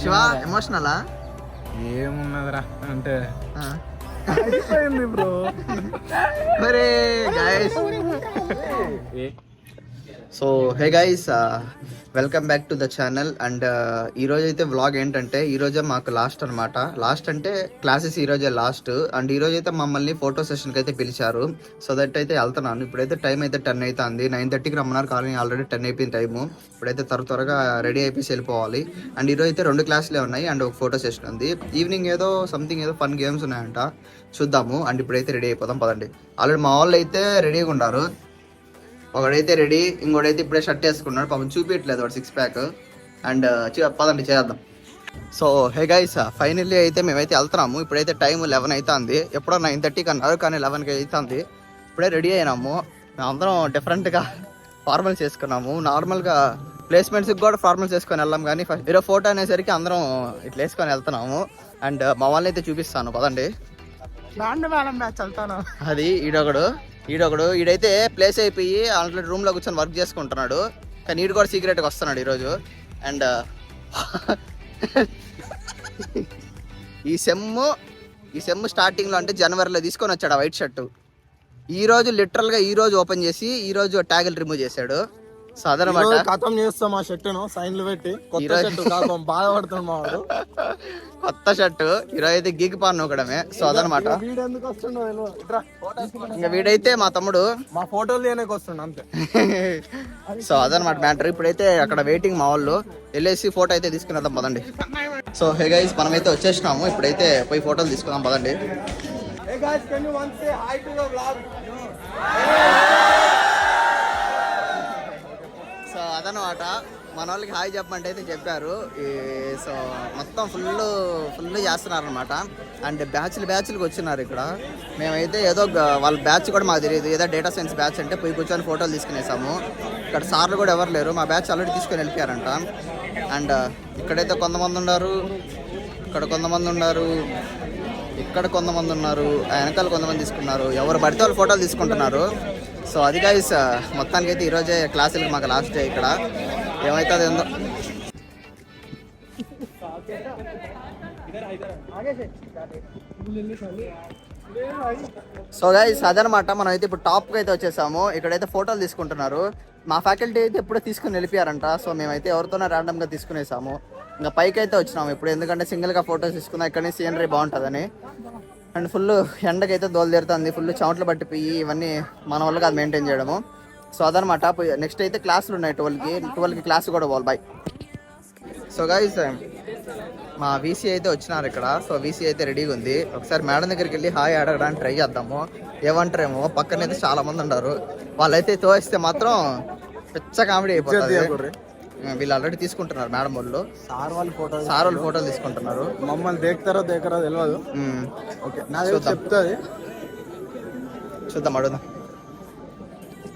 శివ ఎమోషనలా ఏమున్నదిరా అంటే బ్రో అరే guys so hey guys welcome back to the channel and ఈరోజు అయితే వ్లాగ్ ఏంటంటే ఈరోజే మాకు లాస్ట్ అనమాట. లాస్ట్ అంటే క్లాసెస్ ఈరోజే లాస్ట్ అండ్ ఈరోజు అయితే మమ్మల్ని ఫోటో సెషన్కి అయితే పిలిచారు. సో దట్ అయితే వెళ్తున్నాను. ఇప్పుడైతే టైం అయితే 10 అవుతుంది. 9:30కి రమ్మన్నారు కానీ ఆల్రెడీ 10 అయిపోయిన టైము. ఇప్పుడైతే త్వరగా రెడీ అయిపోయి వెళ్ళిపోవాలి. అండ్ ఈరోజు అయితే 2 క్లాసులే ఉన్నాయి అండ్ ఒక ఫోటో సెషన్ ఉంది. ఈవినింగ్ ఏదో సంథింగ్ ఏదో ఫన్ గేమ్స్ ఉన్నాయంట, చూద్దాము. అండ్ ఇప్పుడైతే రెడీ అయిపోదాం పదండి. ఆల్రెడీ మా వాళ్ళు అయితే రెడీగా ఉన్నారు. ఒకడైతే రెడీ, ఇంకోడైతే ఇప్పుడే షర్ట్ వేసుకున్నాడు. పాపం చూపించట్లేదు వాడు 6 ప్యాక్. అండ్ పదండి చేద్దాం. సో హే గైస్ ఫైనల్లీ అయితే మేమైతే వెళ్తున్నాము. ఇప్పుడైతే టైం 11 అవుతుంది. ఎప్పుడో 9:30కి అన్నారు కానీ 11కి అవుతుంది. ఇప్పుడే రెడీ అయినాము. మేమందరం డిఫరెంట్గా ఫార్మల్స్ వేసుకున్నాము. నార్మల్గా ప్లేస్మెంట్స్కి కూడా ఫార్మల్స్ వేసుకొని వెళ్ళాం కానీ ఈరోజు ఫోటో అనేసరికి అందరం ఇట్లా వేసుకొని వెళ్తున్నాము. అండ్ మా వాళ్ళని అయితే చూపిస్తాను పదండి. అది ఈడైతే ప్లేస్ అయిపోయి ఆల్రెడీ రూమ్లో కూర్చొని వర్క్ చేసుకుంటున్నాడు. కానీ ఈడు కూడా సీక్రెట్గా వస్తున్నాడు ఈరోజు. అండ్ ఈ సెమ్ స్టార్టింగ్లో అంటే జనవరిలో తీసుకొని వచ్చాడు ఆ వైట్ షర్టు. లిటరల్గా ఈ రోజు ఓపెన్ చేసి ఈ రోజు ట్యాగులు రిమూవ్ చేశాడు. సో అదనమాట ఖతం చేస్తాం ఆ షర్టును సైన్లు పెట్టి. బాధపడుతున్నాడు కొత్త షర్టు ఈరోజు అయితే గిగ్ పాన్ ఒకడమే. సో అదనమాట. ఇంకా వీడైతే మా తమ్ముడు మా ఫోటోలు తీయడానికి వస్తుండ అంతే. సో అదనమాట మ్యాటర్. ఇప్పుడైతే అక్కడ వెయిటింగ్ మా వాళ్ళు. వెళ్ళేసి ఫోటో అయితే తీసుకుని వద్దాం పదండి. సో హే గైస్ మనమైతే వచ్చేసినాము. ఇప్పుడైతే పోయి ఫోటోలు తీసుకుందాం పదండి. సో అదనమాట మన వాళ్ళకి హాయ్ చెప్పమంటే అయితే చెప్పారు. సో మొత్తం ఫుల్ చేస్తున్నారు అనమాట. అండ్ బ్యాచ్లకు వచ్చినారు ఇక్కడ. మేమైతే ఏదో వాళ్ళ బ్యాచ్ కూడా మాకు తెలియదు, ఏదో డేటా సైన్స్ బ్యాచ్ అంటే పోయి కూర్చొని ఫోటోలు తీసుకునేసాము. ఇక్కడ సార్లు కూడా ఎవరు లేరు, మా బ్యాచ్ ఆల్రెడీ తీసుకొని వెళ్ళిపోయారంట. అండ్ ఇక్కడైతే కొంతమంది ఉన్నారు, ఇక్కడ కొంతమంది ఉన్నారు, ఇక్కడ కొంతమంది ఉన్నారు, వెనకాల కొంతమంది తీసుకున్నారు. ఎవరు పడితే వాళ్ళు ఫోటోలు తీసుకుంటున్నారు. సో అది గైస్ మొత్తానికి అయితే ఈరోజే క్లాసులకు మాకు లాస్ట్ డే. ఇక్కడ ఏమవుతుంది ఏందో. సో గైస్ అదనమాట మనం అయితే ఇప్పుడు టాప్కి అయితే వచ్చేసాము. ఇక్కడైతే ఫోటోలు తీసుకుంటున్నారు. మా ఫ్యాకల్టీ అయితే ఎప్పుడో తీసుకుని వెళ్ళిపోయారంట. సో మేమైతే ఎవరితోనో ర్యాండమ్గా తీసుకునేసాము. ఇంకా పైకి అయితే వచ్చినాము ఇప్పుడు, ఎందుకంటే సింగిల్గా ఫొటోస్ తీసుకున్నా ఇక్కడ సీనరీ బాగుంటుందని. అండ్ ఫుల్ ఎండకైతే దోలుదేరుతుంది, ఫుల్ చెమటలు పట్టిపోయి ఇవన్నీ మన వాళ్ళకి అది మెయింటైన్ చేయడము. సో అదనమాట. నెక్స్ట్ అయితే క్లాసులు ఉన్నాయి 12కి క్లాస్ కూడా పోవాలి. బాయ్. సో గైస్ మా వీసీ అయితే వచ్చినారు ఇక్కడ. సో వీసీ అయితే రెడీగా ఉంది. ఒకసారి మేడం దగ్గరికి వెళ్ళి హాయ్ అడగడానికి ట్రై చేద్దాము. ఏమంటారేమో, పక్కనైతే చాలా మంది ఉన్నారు. వాళ్ళైతే తోస్తే మాత్రం పిచ్చ కామెడీ అయిపోతుంది. వీళ్ళు ఆల్రెడీ తీసుకుంటున్నారు మేడం వాళ్ళు. సార్ వాళ్ళు ఫోటోలు తీసుకుంటున్నారు. మమ్మల్ని దేకుతారో తెలియదు. చెప్తుంది, చూద్దాం అడుగుదాం.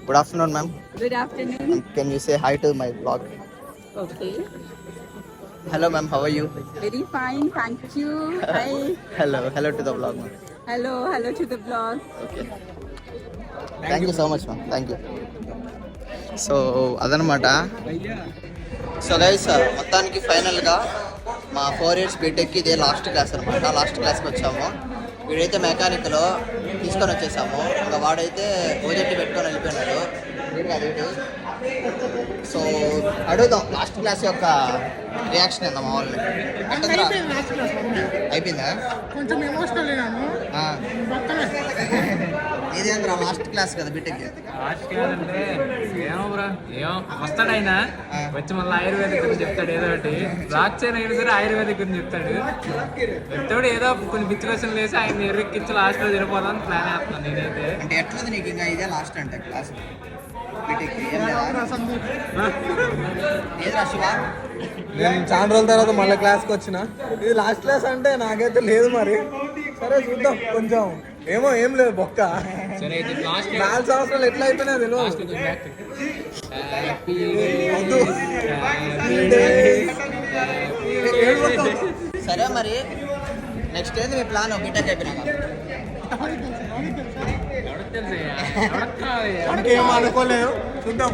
Good afternoon ma'am. Good afternoon. Can you say hi to my vlog? Okay. Hello ma'am, how are you? Very fine, thank you. Hi. Hello to the vlog ma'am. Hello to the vlog. Okay. Thank you so much ma'am. Thank you. So అదనమాట. So guys మొత్తానికి ఫైనల్గా మా 4 years బీటెక్కి ఇదే last class అనమాట. Last క్లాస్కి వచ్చాము. వీడైతే మెకానిక్లో తీసుకొని వచ్చేసాము. ఇంకా వాడైతే ఓజెట్టి పెట్టుకొని వెళ్ళిపోయినాడు. సో అడుగుదాం లాస్ట్ క్లాస్ యొక్క రియాక్షన్ ఎంత మా వాళ్ళని. అయిపోయిందా? కొంచెం ఎమోషనల్ ఇదేంద్రా లాస్ట్ క్లాస్ కదా బీటెక్. లాస్ట్ క్లాస్ అంటే ఏమో బ్రా, వస్తాడు ఆయన వచ్చి మళ్ళీ ఆయుర్వేదిక్ గురించి చెప్తాడు. ఏదో ఒకటి రాక్ అయినా సరే ఆయుర్వేదిక్ గురించి చెప్తాడు. ఏదో కొన్ని పిచ్చి క్వశ్చన్లు వేసి ఆయన ఎర్రెక్కించి లాస్ట్ లో చనిపోదాం ప్లాన్ వేస్తున్నాను నేనైతే. అంటే ఎట్లుంది నీకు ఇంకా ఇదే లాస్ట్ అంటే క్లాస్ నేను చాలా రోజుల తర్వాత మళ్ళీ క్లాస్కి వచ్చిన. ఇది లాస్ట్ క్లాస్ అంటే నాకైతే లేదు మరి. సరే చూద్దాం. కొంచెం ఏం లేదు బొక్క. 4 సంవత్సరాలు ఎట్లా అయిపోయినా తెలియదు. సరే మరి నెక్స్ట్ ఏంది మీ ప్లాన్ బీటెక్ అయిపోయినాక? ఇంకేం అనుకోలేదు, చూద్దాం.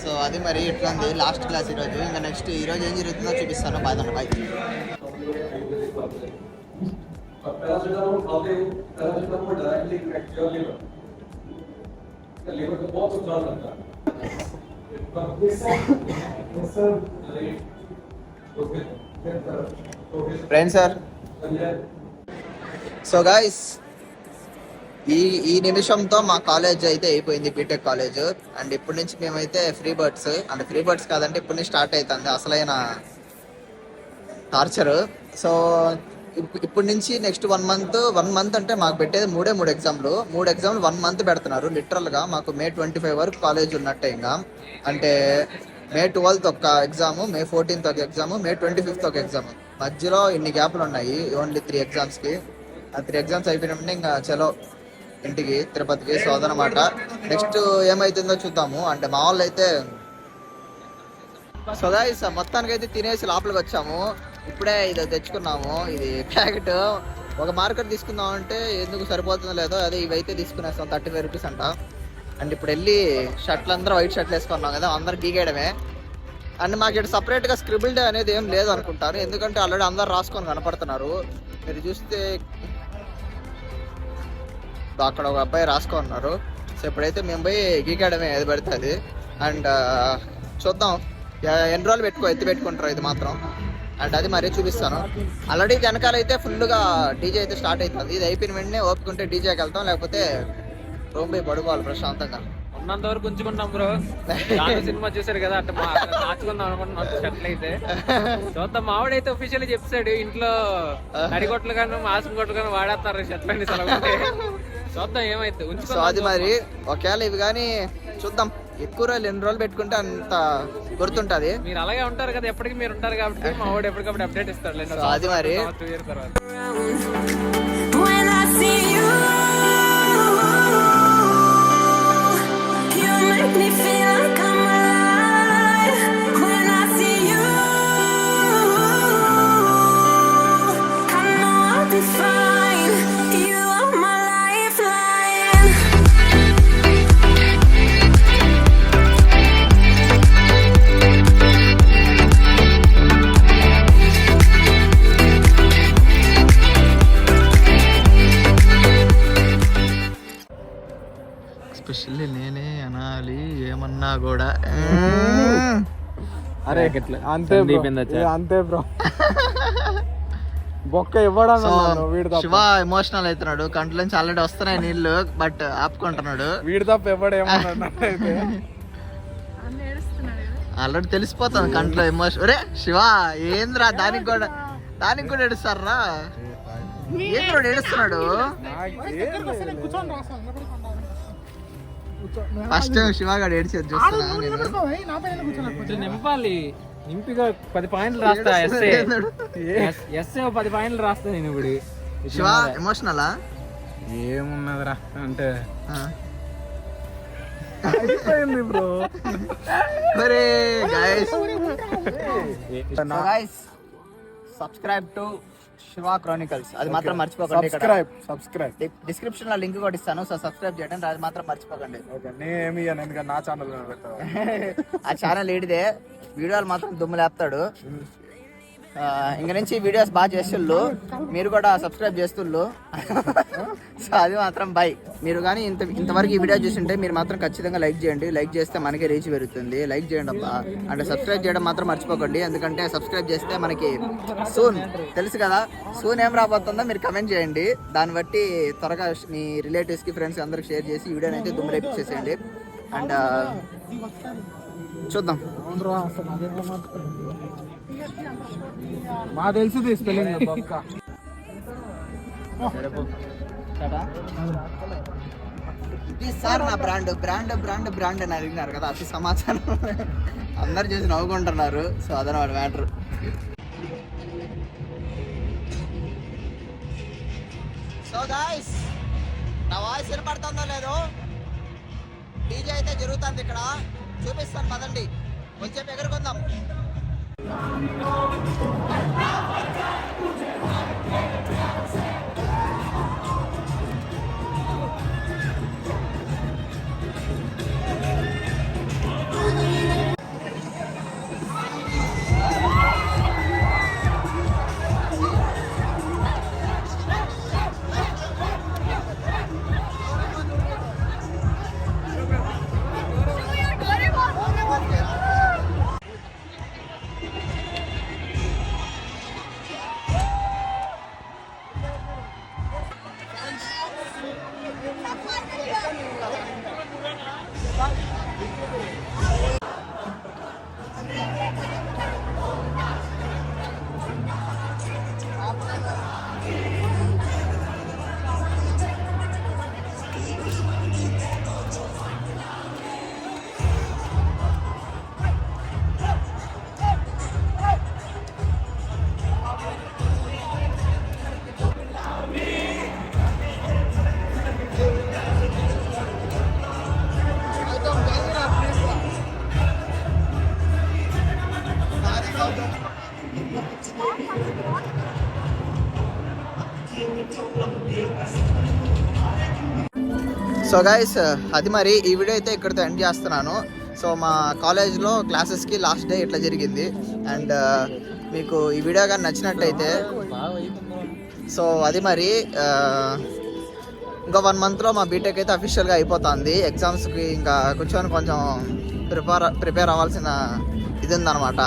సో అది మరి ఇట్లా ఉంది లాస్ట్ క్లాస్ ఈరోజు. ఇంకా నెక్స్ట్ ఈరోజు ఏం జరుగుతుందో చూపిస్తాను. బాయ్ దండ bye. Friend sir. So guys ఈ నిమిషంతో మా కాలేజ్ అయితే అయిపోయింది, బీటెక్ కాలేజ్. అండ్ ఇప్పటి నుంచి మేమైతే ఫ్రీ బర్డ్స్, అంటే ఫ్రీ బర్డ్స్ కాదంటే ఇప్పటి నుంచి స్టార్ట్ అవుతుంది అసలైన టార్చర్. సో ఇప్పటి నుంచి నెక్స్ట్ 1 మంత్ అంటే మాకు పెట్టేది 3 ఎగ్జామ్లు 1 మంత్ పెడుతున్నారు లిటరల్గా. మాకు May 25 వరకు కాలేజ్ ఉన్నట్టే. ఇంకా అంటే May 12th ఒక ఎగ్జామ్, May 14th ఒక ఎగ్జామ్, May 25th ఒక ఎగ్జామ్. మధ్యలో ఇన్ని గ్యాప్లు ఉన్నాయి ఓన్లీ 3 ఎగ్జామ్స్కి. ఆ 3 ఎగ్జామ్స్ అయిపోయినప్పుడు ఇంకా చలో ఇంటికి తిరుపతికి. సో అదనమాట. నెక్స్ట్ ఏమైతుందో చూద్దాము. అంటే మా వాళ్ళు అయితే సో గైస్ మొత్తానికి అయితే తినేసి లోపలికి వచ్చాము. ఇప్పుడే ఇది తెచ్చుకున్నాము, ఇది ప్యాకెట్. ఒక మార్కెట్ తీసుకుందాం అంటే ఎందుకు సరిపోతుందో లేదో అదే ఇవైతే తీసుకునేస్తాం 35 రూపీస్ అంట. అండ్ ఇప్పుడు వెళ్ళి షర్ట్లు అందరూ వైట్ షర్ట్లు వేసుకున్నాం కదా, అందరు గీగేయడమే. అండ్ మాకు ఇక్కడ సపరేట్గా స్క్రిబుల్ డే అనేది ఏం లేదు అనుకుంటారు, ఎందుకంటే ఆల్రెడీ అందరు రాసుకొని కనపడుతున్నారు. మీరు చూస్తే అక్కడ ఒక అబ్బాయి రాసుకున్నారు. సో ఇప్పుడైతే మేము పోయి గీకేయడమే ఏది పడితే అది. అండ్ చూద్దాం ఎన్ని రోజులు ఎత్తి పెట్టుకుంటారు ఇది మాత్రం. అండ్ అది మరీ చూపిస్తాను. ఆల్రెడీ వెనకాల అయితే ఫుల్గా డీజే అయితే స్టార్ట్ అవుతుంది. ఇది అయిపోయిన వెంటనే ఓపుకుంటే డీజేకి వెళ్తాం, లేకపోతే రూమ్ పోయి పడుకోవాలి ప్రశాంతంగా. ఉన్నంత వరకు ఉంచుకుంటాం బ్రో. సినిమా చూసారు కదా, అట్లా మార్చుకుందాం అనుకుంటున్నాం షర్ట్లు అయితే. చూద్దాం. మావిడైతే ఒఫీషియల్ చెప్తాడు ఇంట్లో అడిగొట్లు కానీ మాసం కొట్లు కానీ వాడేస్తారు షర్ట్లని సెలవుంటే. చూద్దాం ఏమైతే సో అది మరి. ఒకవేళ ఇవి కానీ చూద్దాం, ఎక్కువ రోజులు ఎన్ని రోజులు పెట్టుకుంటే అంత గుర్తుంటది. మీరు అలాగే ఉంటారు కదా, ఎప్పటికీ మీరు ఉంటారు కాబట్టి మా వాడు ఎప్పటికప్పుడు అప్డేట్ ఇస్తాడు. సో అది మరి. 2 years తర్వాత స్పెషల్లీ నేనే అనాలి ఏమన్నా కూడా. అరే అంతే అంతే బ్రో. బొక్క ఇవ్వడం శివ ఎమోషనల్ అవుతున్నాడు, కంట్లో నుంచి ఆల్రెడీ వస్తున్నాయి నీళ్లు, బట్ ఆపుకుంటున్నాడు. వీడి తప్ప ఇవ్వడేమో ఆల్రెడీ తెలిసిపోతుంది కంట్లో ఎమోషన్. ఒరే శివ ఏంద్రా, దానికి కూడా ఏడుస్తారా? ఏంద్రా ఏడుస్తున్నాడు? ఫస్ట్ టైం శివ గారు ఏడ్చేది చూస్తున్నా నేను. నింపాలి, నింపిగా 10 పాయింట్లు రాస్తా. ఎస్ఏ 10 పాయింట్లు రాస్తా నేను ఇప్పుడు. శివ ఎమోషనలా? ఏమున్నదిరా అంటే అయిపోయింది బ్రో. మరి guys subscribe to Shiva Chronicles, అది మాత్రం మర్చిపోకండి. సబ్స్క్రైబ్ డిస్క్రిప్షన్ లో లింక్ కూడా ఇస్తాను, సో సబ్స్క్రైబ్ చేయండి, అది మాత్రం మర్చిపోకండి. నేనేమి ఎందుకంటే నా ఛానల్ ఆ ఛానల్ ఏడిదే, వీడియోలు మాత్రం దుమ్ము లేపుతాడు. ఇంక నుంచి వీడియోస్ బాగా చేస్తుళ్ళు, మీరు కూడా సబ్స్క్రైబ్ చేస్తుళ్ళు. సో అది మాత్రం బై. మీరు కానీ ఇంతవరకు ఈ వీడియో చూసింటే మీరు మాత్రం ఖచ్చితంగా లైక్ చేయండి. లైక్ చేస్తే మనకి రీచ్ పెరుగుతుంది. లైక్ చేయండి అబ్బా. అంటే సబ్స్క్రైబ్ చేయడం మాత్రం మర్చిపోకండి, ఎందుకంటే సబ్స్క్రైబ్ చేస్తే మనకి సూన్ తెలుసు కదా, సూన్ ఏం రాబోతుందో మీరు కమెంట్ చేయండి. దాన్ని బట్టి త్వరగా మీ రిలేటివ్స్కి ఫ్రెండ్స్కి అందరికి షేర్ చేసి వీడియోని అయితే దుమ్ములేపించేసేయండి. అండ్ చూద్దాం. మా తెలిసింది స్పెల్లింగ్ బొక్క. ఇది సార్ నా బ్రాండ్ బ్రాండ్ బ్రాండ్ బ్రాండ్ అని అడిగినారు కదా, అతి సమాచారం అందరు చేసి నవ్వుకుంటున్నారు. సో అదనమాట మ్యాటర్. సో గాయ్స్, నా వాయిస్ వినపడుతుందో లేదో, డీజే అయితే జరుగుతుంది ఇక్కడ, చూపిస్తాను పదండి, కొంచెం ఎగురుకుందాం. సో గైస్ అది మరి ఈ వీడియో అయితే ఇక్కడితో ఎండ్ చేస్తున్నాను. సో మా కాలేజ్లో క్లాసెస్కి లాస్ట్ డే ఇట్లా జరిగింది. అండ్ మీకు ఈ వీడియో కానీ నచ్చినట్టయితే సో అది మరి ఇంకా 1 monthలో మా బీటెక్ అయితే అఫీషియల్గా అయిపోతుంది. ఎగ్జామ్స్కి ఇంకా కొంచెం ప్రిపేర్ అవ్వాల్సిన ఇది ఉందన్నమాట.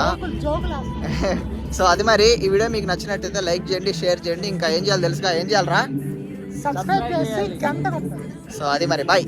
సో అది మరి ఈ వీడియో మీకు నచ్చినట్టయితే లైక్ చేయండి, షేర్ చేయండి. ఇంకా ఏం చేయాలి తెలుసుగా, ఏం చేయాలరా? సో అది మరి బాయ్.